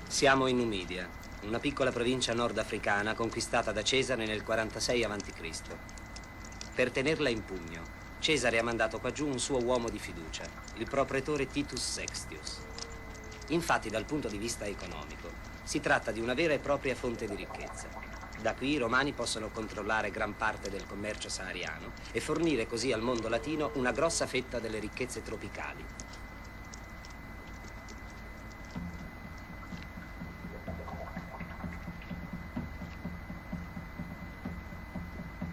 Siamo in Numidia, una piccola provincia nordafricana conquistata da Cesare nel 46 a.C. Per tenerla in pugno, Cesare ha mandato qua giù un suo uomo di fiducia, il propretore Titus Sextius. Infatti, dal punto di vista economico, si tratta di una vera e propria fonte di ricchezza. Da qui i romani possono controllare gran parte del commercio sahariano e fornire così al mondo latino una grossa fetta delle ricchezze tropicali.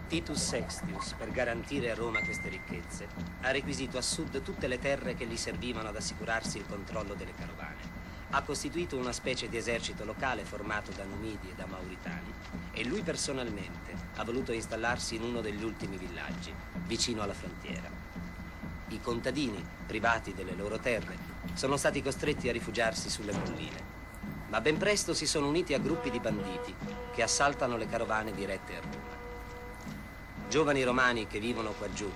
Titus Sextius, per garantire a Roma queste ricchezze, ha requisito a sud tutte le terre che gli servivano ad assicurarsi il controllo delle carovane. Ha costituito una specie di esercito locale formato da Numidi e da Mauritani e lui personalmente ha voluto installarsi in uno degli ultimi villaggi, vicino alla frontiera. I contadini, privati delle loro terre, sono stati costretti a rifugiarsi sulle colline, ma ben presto si sono uniti a gruppi di banditi che assaltano le carovane dirette a Roma. Giovani romani che vivono qua giù,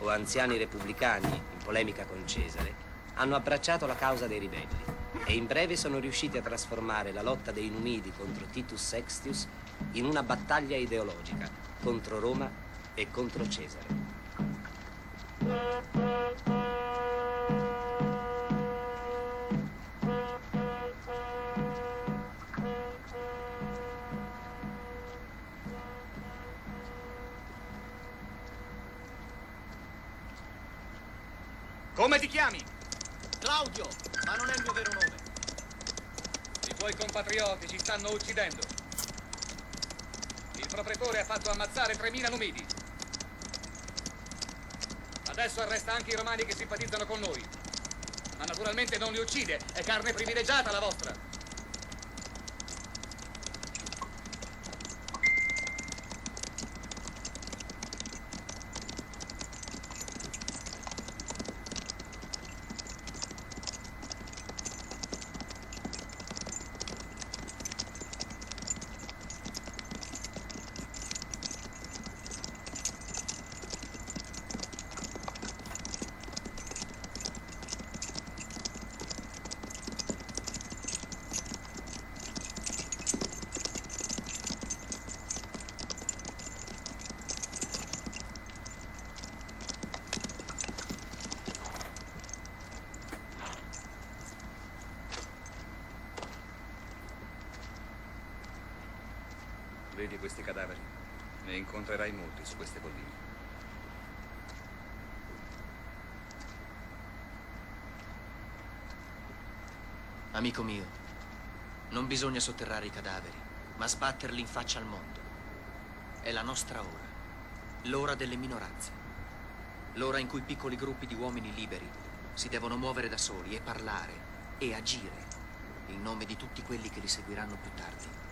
o anziani repubblicani in polemica con Cesare, hanno abbracciato la causa dei ribelli e in breve sono riusciti a trasformare la lotta dei Numidi contro Titus Sextius in una battaglia ideologica contro Roma e contro Cesare. Come ti chiami? Claudio, ma non è il mio vero nome. I tuoi compatrioti ci stanno uccidendo. Il propretore ha fatto ammazzare 3.000 numidi. Adesso arresta anche i romani che simpatizzano con noi. Ma naturalmente non li uccide, è carne privilegiata la vostra. Vedi questi cadaveri? Ne incontrerai molti su queste colline. Amico mio, non bisogna sotterrare i cadaveri, ma sbatterli in faccia al mondo. È la nostra ora, l'ora delle minoranze. L'ora in cui piccoli gruppi di uomini liberi si devono muovere da soli e parlare e agire in nome di tutti quelli che li seguiranno più tardi.